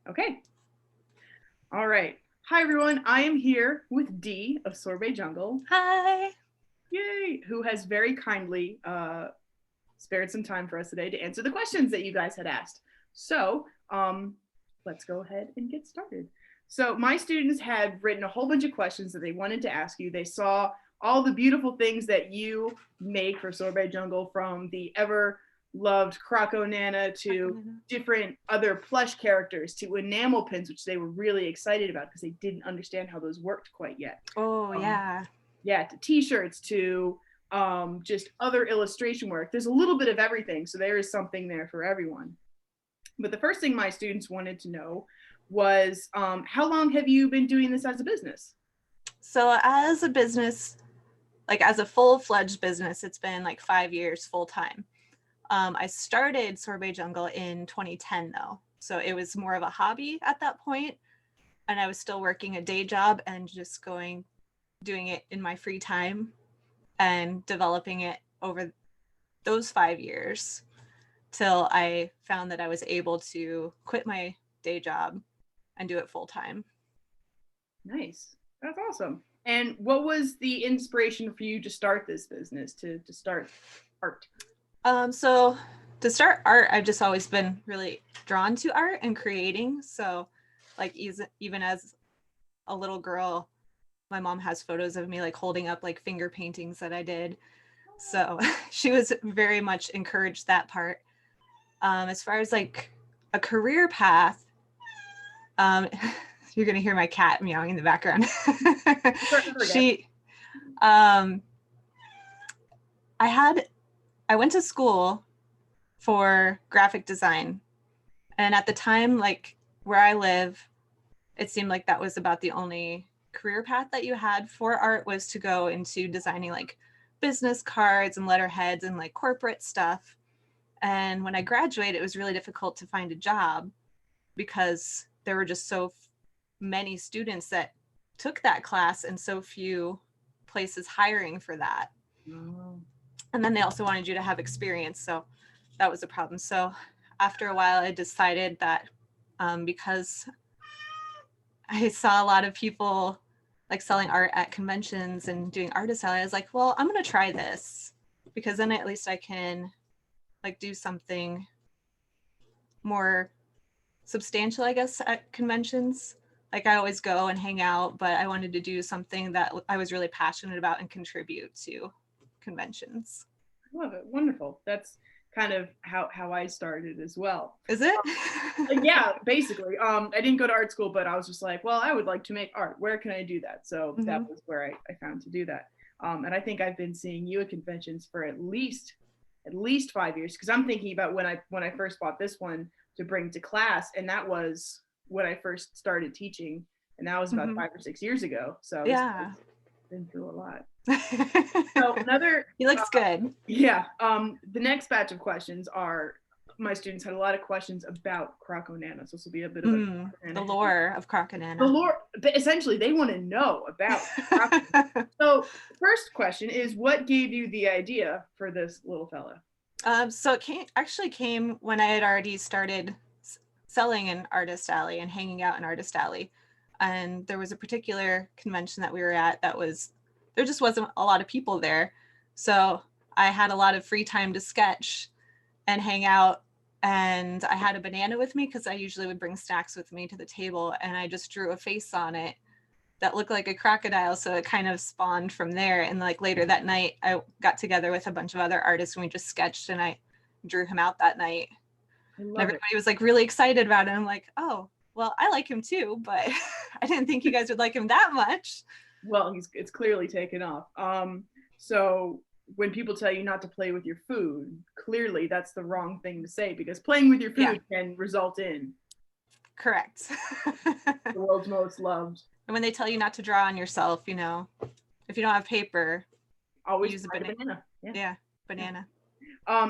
Okay. All right. Hi, everyone. I am here with D of Sorbet Jungle. Hi. Yay! Who has very kindly spared some time for us today to answer the questions that you guys had asked. So let's go ahead and get started. So my students had written a whole bunch of questions that they wanted to ask you. They saw all the beautiful things that you make for Sorbet Jungle, from the ever loved Croco Nana to different other plush characters to enamel pins, which they were really excited about because they didn't understand how those worked quite yet. Oh, yeah. Yeah, to t-shirts, to just other illustration work. There's a little bit of everything, so there is something there for everyone. But the first thing my students wanted to know was, how long have you been doing this as a business? So as a business, like as a full-fledged business, it's been like 5 years full-time. I started Sorbet Jungle in 2010 though. So it was more of a hobby at that point, and I was still working a day job and just doing it in my free time and developing it over those 5 years till I found that I was able to quit my day job and do it full-time. Nice. That's awesome. And what was the inspiration for you to start this business, to start art? So to start art, I've just always been really drawn to art and creating. So like even as a little girl, my mom has photos of me like holding up like finger paintings that I did. So she was very much encouraged that part. As far as like a career path, you're gonna hear my cat meowing in the background. She, I went to school for graphic design, and at the time, like where I live, it seemed like that was about the only career path that you had for art, was to go into designing like business cards and letterheads and like corporate stuff. And when I graduated, it was really difficult to find a job because there were just so many students that took that class and so few places hiring for that. And then they also wanted you to have experience, so that was a problem. So after a while, I decided that because I saw a lot of people like selling art at conventions and doing artist alley, I was like, well, I'm gonna try this, because then at least I can like do something more substantial, I guess, at conventions. Like I always go and hang out, but I wanted to do something that I was really passionate about and contribute to conventions. I love it. Wonderful. That's kind of how I started as well. Is it? Yeah, basically. I didn't go to art school, but I was just like, well, I would like to make art. Where can I do that? So that was where I found to do that. And I think I've been seeing you at conventions for at least 5 years, because I'm thinking about when I first bought this one to bring to class, and that was when I first started teaching, and that was about 5 or 6 years ago. So yeah, been through a lot. So another, he looks good. Yeah. The next batch of questions are, my students had a lot of questions about Croco Nanos. This will be a bit of the lore of Crocodile. The lore, but essentially, they want to know about. So, first question is, what gave you the idea for this little fella? So it actually came when I had already started selling in Artist Alley and hanging out in Artist Alley. And there was a particular convention that we were at there just wasn't a lot of people there. So I had a lot of free time to sketch and hang out. And I had a banana with me because I usually would bring snacks with me to the table. And I just drew a face on it that looked like a crocodile. So it kind of spawned from there. And like later that night, I got together with a bunch of other artists and we just sketched, and I drew him out that night. And everybody was like really excited about it. I'm like, oh, well, I like him too, but I didn't think you guys would like him that much. Well, it's clearly taken off. So when people tell you not to play with your food, clearly that's the wrong thing to say, because playing with your food can result in. Correct. The world's most loved. And when they tell you not to draw on yourself, you know, if you don't have paper, always use a banana. Yeah, banana.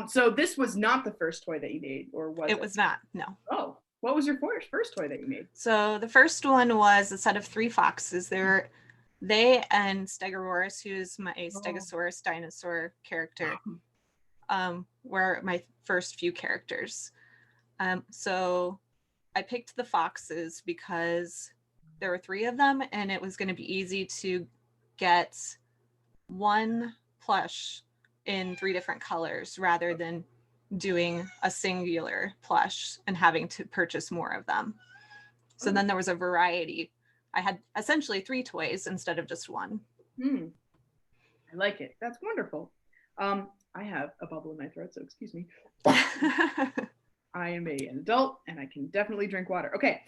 So this was not the first toy that you made, or was it? It was not, no. Oh, what was your first toy that you made? So the first one was a set of 3 foxes. They and Stegosaurus, who's my Stegosaurus dinosaur character, were my first few characters. So I picked the foxes because there were 3 of them, and it was going to be easy to get one plush in 3 different colors rather than doing a singular plush and having to purchase more of them. So then there was a variety. I had essentially 3 toys instead of just 1. I like it. That's wonderful. I have a bubble in my throat, so excuse me. I am an adult and I can definitely drink water. Okay.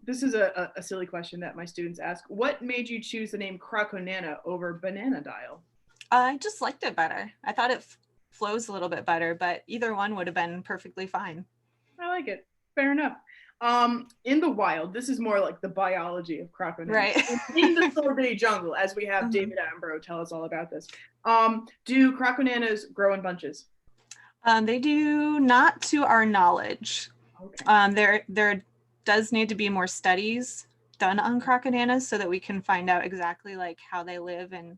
This is a silly question that my students ask. What made you choose the name Croconana over Banana Dial? I just liked it better. I thought it flows a little bit better, but either one would have been perfectly fine. I like it. Fair enough. In the wild, this is more like the biology of Croconana. Right. In the Sorbet Jungle, as we have David Attenborough tell us all about this. Do Croconanas grow in bunches? They do not, to our knowledge. Okay. There does need to be more studies done on Croconanas so that we can find out exactly like how they live and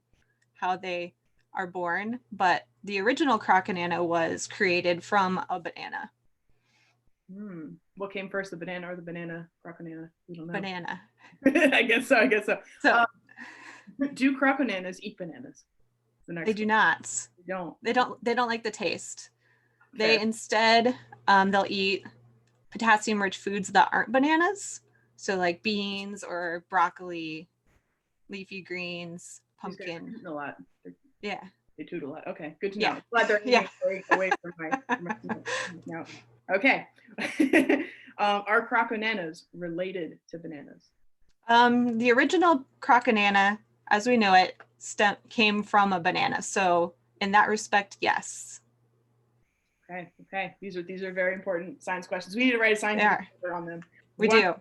how they are born. But the original Croconana was created from a banana. What came first, the banana or the banana Croconana? We don't know. Banana. I guess so. So do Croconanas eat bananas? They do not. They don't like the taste. Okay. They instead they'll eat potassium-rich foods that aren't bananas. So like beans or broccoli, leafy greens, pumpkin. A lot. Yeah. They toot a lot. Okay, good to know. Yeah. Glad they're away from my now. Okay. Are Croconanas related to bananas? The original Croconana, as we know it, came from a banana. So in that respect, yes. Okay. These are very important science questions. We need to write a scientific paper on them. We do.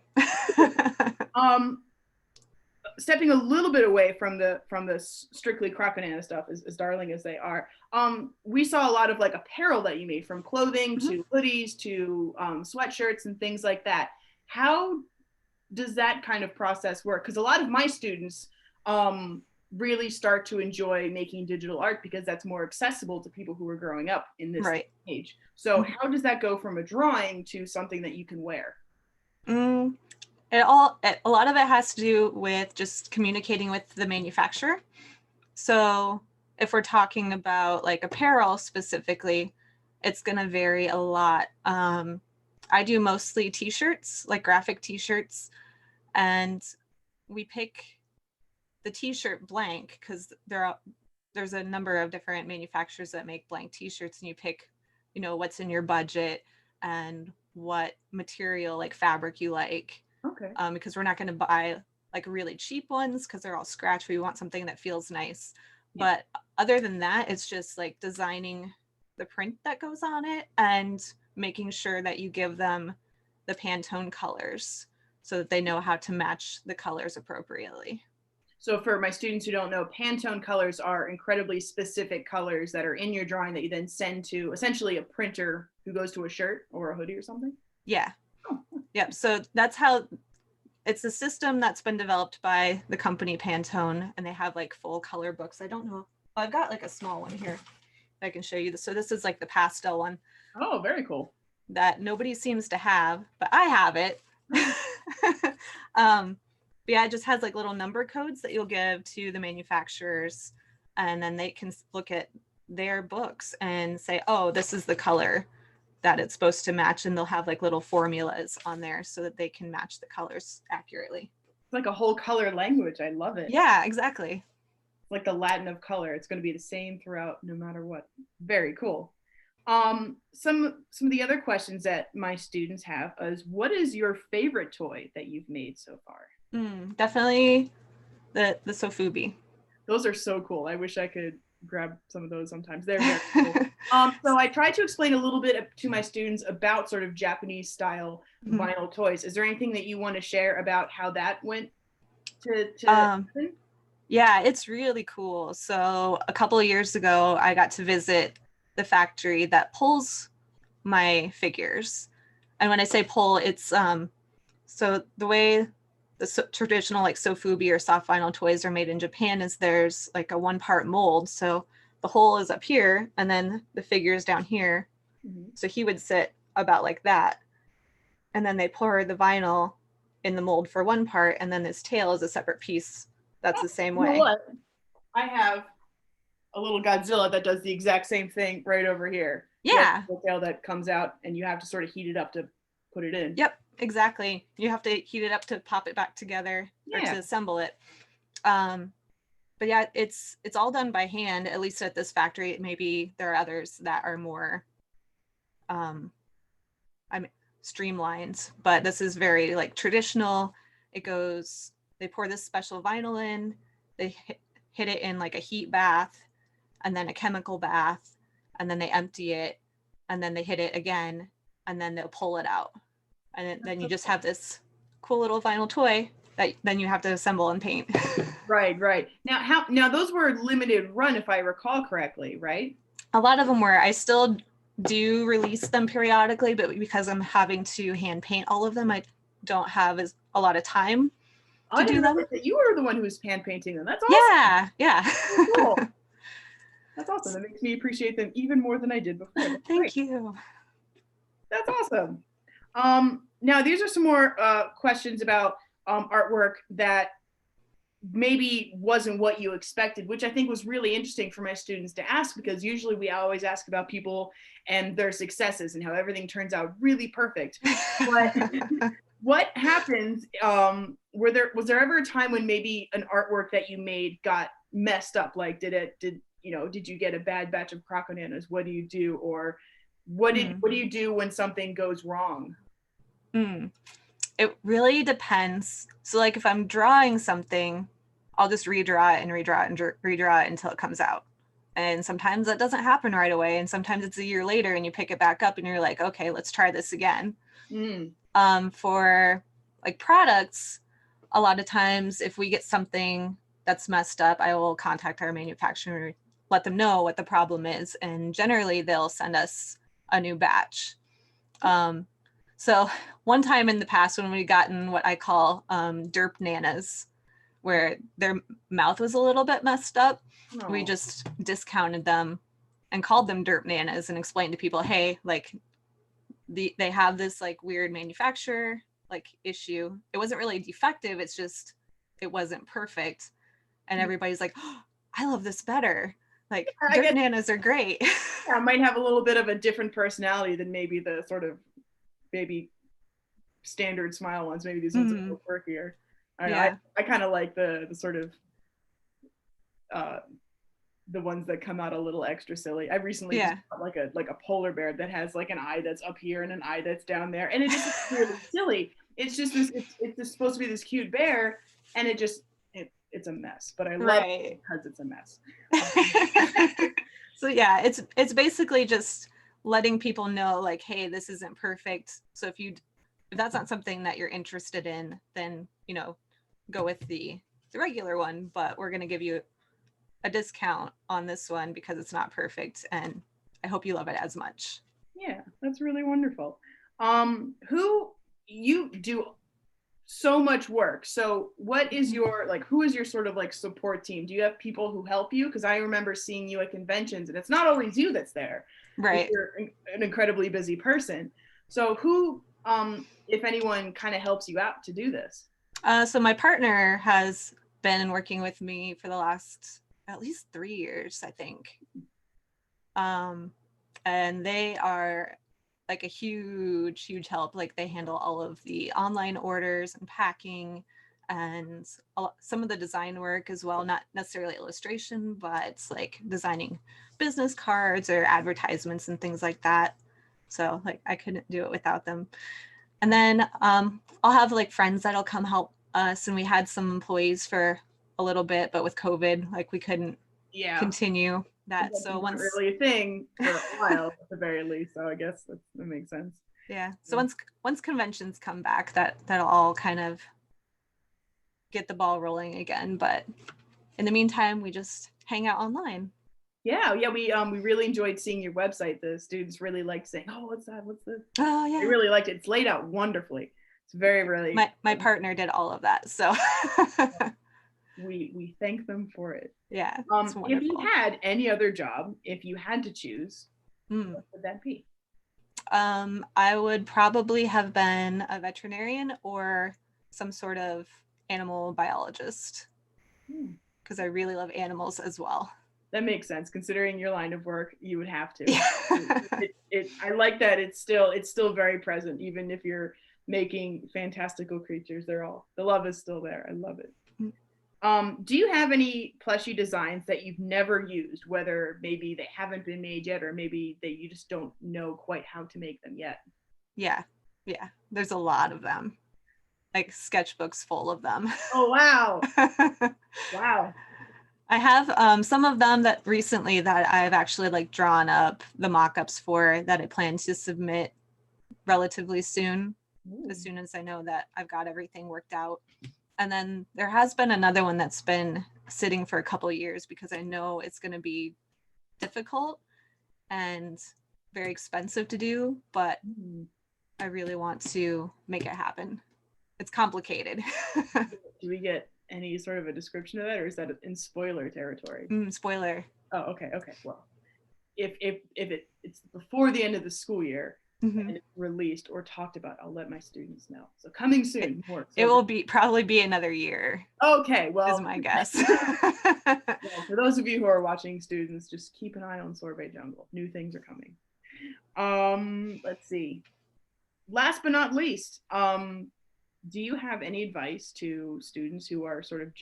Stepping a little bit away from the strictly Croconana stuff, as darling as they are, we saw a lot of like apparel that you made, from clothing to hoodies to sweatshirts and things like that. How does that kind of process work? Because a lot of my students really start to enjoy making digital art because that's more accessible to people who are growing up in this age. So how does that go from a drawing to something that you can wear? A lot of it has to do with just communicating with the manufacturer. So if we're talking about like apparel specifically, it's going to vary a lot. I do mostly t-shirts, like graphic t-shirts, and we pick the t-shirt blank because there's a number of different manufacturers that make blank t-shirts, and you pick, what's in your budget and what material, like fabric, you like. Okay. Because we're not going to buy like really cheap ones because they're all scratched. We want something that feels nice. Yeah. But other than that, it's just like designing the print that goes on it and making sure that you give them the Pantone colors so that they know how to match the colors appropriately. So for my students who don't know, Pantone colors are incredibly specific colors that are in your drawing that you then send to essentially a printer who goes to a shirt or a hoodie or something? Yeah. Yep. So that's how it's a system that's been developed by the company Pantone, and they have like full color books. I don't know. I've got like a small one here I can show you. So this is like the pastel one. Oh, very cool. That nobody seems to have, but I have it. But yeah, it just has like little number codes that you'll give to the manufacturers, and then they can look at their books and say, oh, this is the color that it's supposed to match, and they'll have like little formulas on there so that they can match the colors accurately. It's like a whole color language. I love it. Yeah, exactly. Like the Latin of color. It's going to be the same throughout no matter what. Very cool. Some of the other questions that my students have is, what is your favorite toy that you've made so far? Definitely the Sofubi. Those are so cool. I wish I could grab some of those sometimes. They're very cool. So I try to explain a little bit to my students about sort of Japanese style vinyl toys. Is there anything that you want to share about how that went to yeah, it's really cool. So a couple of years ago, I got to visit the factory that pulls my figures. And when I say pull, it's so the way the traditional like Sofubi or soft vinyl toys are made in Japan is there's like a 1-part mold. So the hole is up here and then the figure is down here. So he would sit about like that. and then they pour the vinyl in the mold for one part, and then this tail is a separate piece that's the same You know way. what? I have a little Godzilla that does the exact same thing right over here. Yeah. The tail that comes out, and you have to sort of heat it up to put it in. Yep, exactly. You have to heat it up to pop it back together or to assemble it. But yeah, it's all done by hand, at least at this factory. Maybe there are others that are more streamlined, but this is very like traditional. It goes, they pour this special vinyl in, they hit it in like a heat bath and then a chemical bath, and then they empty it, and then they hit it again, and then they'll pull it out. And then you just have this cool little vinyl toy that then you have to assemble and paint. Right. Now those were limited run, if I recall correctly, right? A lot of them were. I still do release them periodically, but because I'm having to hand paint all of them, I don't have a lot of time to do them. You were the one who was hand painting them. That's awesome. Yeah. Cool. That's awesome. That makes me appreciate them even more than I did before. Thank you. That's awesome. Now these are some more questions about artwork that maybe wasn't what you expected, which I think was really interesting for my students to ask, because usually we always ask about people and their successes and how everything turns out really perfect. But what happens, was there ever a time when maybe an artwork that you made got messed up? Like did you get a bad batch of Crocodiles? What do you do? Or what do you do when something goes wrong? It really depends. So like if I'm drawing something, I'll just redraw it and redraw it until it comes out. And sometimes that doesn't happen right away. And sometimes it's a year later and you pick it back up and you're like, okay, let's try this again. For like products, a lot of times if we get something that's messed up, I will contact our manufacturer, let them know what the problem is. And generally they'll send us a new batch. So one time in the past when we gotten what I call derp nanas, where their mouth was a little bit messed up, we just discounted them and called them derp nanas and explained to people, hey, like they have this like weird manufacturer like issue. It wasn't really defective, it's just it wasn't perfect. And everybody's like, oh, I love this better. Like derp nanas are great. Yeah, might have a little bit of a different personality than maybe the sort of maybe standard smile ones. Maybe these ones are a little quirkier. I kind of like the sort of the ones that come out a little extra silly. I recently just got like a polar bear that has like an eye that's up here and an eye that's down there, and it just really silly. It's just this. It's just supposed to be this cute bear, and it's a mess. But I love it because it's a mess. So yeah, it's basically just letting people know like, hey, this isn't perfect. So if that's not something that you're interested in, then go with the regular one, but we're going to give you a discount on this one because it's not perfect, and I hope you love it as much. Yeah, that's really wonderful. You do so much work. So what is your who is your sort of like support team? Do you have people who help you? Because I remember seeing you at conventions and it's not always you that's there. Right. You're an incredibly busy person. So who, if anyone, kind of helps you out to do this? So my partner has been working with me for the last at least 3 years, I think. And they are like a huge help. Like they handle all of the online orders and packing and some of the design work as well, not necessarily illustration, but it's like designing business cards or advertisements and things like that. So like I couldn't do it without them. And then I'll have like friends that'll come help us, and we had some employees for a little bit, but with COVID, like we couldn't continue that. So once really a thing for a while at the very least. So I guess that makes sense. Yeah. So once conventions come back, that'll all kind of get the ball rolling again. But in the meantime, we just hang out online. Yeah, we really enjoyed seeing your website. The students really liked saying, "Oh, what's that? What's this?" Oh yeah. They really liked it. It's laid out wonderfully. It's very, really. My partner did all of that, so. We thank them for it. Yeah. If you had any other job, if you had to choose, what would that be? I would probably have been a veterinarian or some sort of animal biologist because I really love animals as well. That makes sense. Considering your line of work, you would have to. Yeah. I like that it's still very present, even if you're making fantastical creatures. The love is still there. I love it. Do you have any plushie designs that you've never used, whether maybe they haven't been made yet or maybe that you just don't know quite how to make them yet? Yeah. There's a lot of them, like sketchbooks full of them. Oh, wow. Wow. I have some of them that recently that I've actually like drawn up the mock-ups for that I plan to submit relatively soon, as soon as I know that I've got everything worked out. And then there has been another one that's been sitting for a couple of years because I know it's going to be difficult and very expensive to do, but I really want to make it happen. It's complicated. Do we get any sort of a description of that, or is that in spoiler territory? Spoiler. Oh, okay. Well, if it's before the end of the school year, and it's released or talked about, I'll let my students know. So coming soon. It will probably be another year. Okay, well, is my guess. Well, for those of you who are watching, students, just keep an eye on Sorbet Jungle. New things are coming. Let's see. Last but not least, do you have any advice to students who are sort of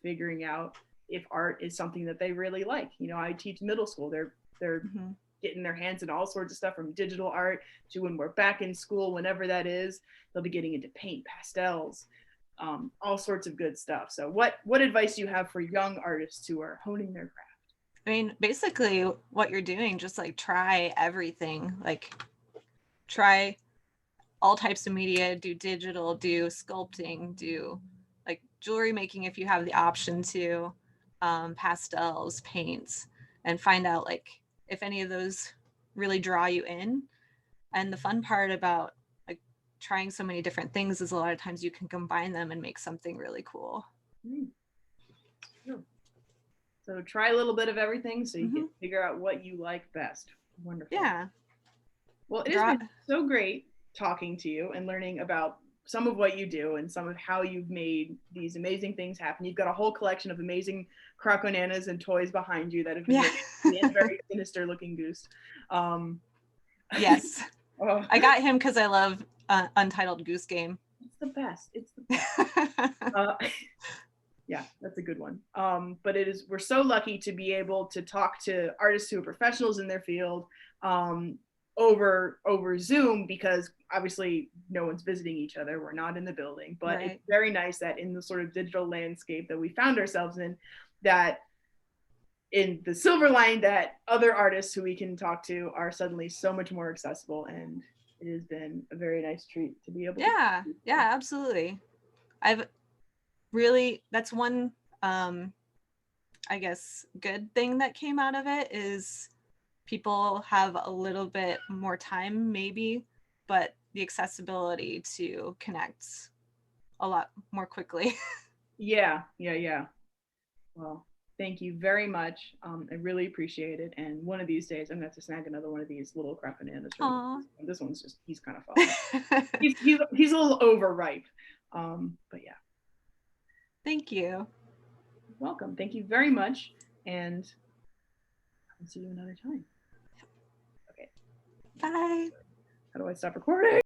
figuring out if art is something that they really like? You know, I teach middle school. They're getting their hands in all sorts of stuff, from digital art to when we're back in school, whenever that is, they'll be getting into paint, pastels, all sorts of good stuff. So what advice do you have for young artists who are honing their craft? I mean, basically what you're doing, just like try everything, like try all types of media, do digital, do sculpting, do like jewelry making if you have the option to, pastels, paints, and find out like if any of those really draw you in. And the fun part about like trying so many different things is a lot of times you can combine them and make something really cool. So try a little bit of everything so you can figure out what you like best. Wonderful. Yeah. Well, it has been so great talking to you and learning about some of what you do and some of how you've made these amazing things happen. You've got a whole collection of amazing Croco nanas and toys behind you that have been a very sinister looking goose. Yes. I got him because I love Untitled Goose Game. It's the best. Yeah, that's a good one. But we're so lucky to be able to talk to artists who are professionals in their field over Zoom, because obviously no one's visiting each other. We're not in the building, but It's very nice that in the sort of digital landscape that we found ourselves in, that in the silver line, that other artists who we can talk to are suddenly so much more accessible, and it has been a very nice treat to be able to. Yeah, absolutely. That's one, I guess, good thing that came out of it is people have a little bit more time maybe, but the accessibility to connect a lot more quickly. Yeah. Well, thank you very much. I really appreciate it. And one of these days, I'm going to have to snag another one of these little Croco nanas. This one's he's kind of fun. he's a little overripe. But yeah. Thank you. You're welcome. Thank you very much. And I'll see you another time. Okay. Bye. How do I stop recording?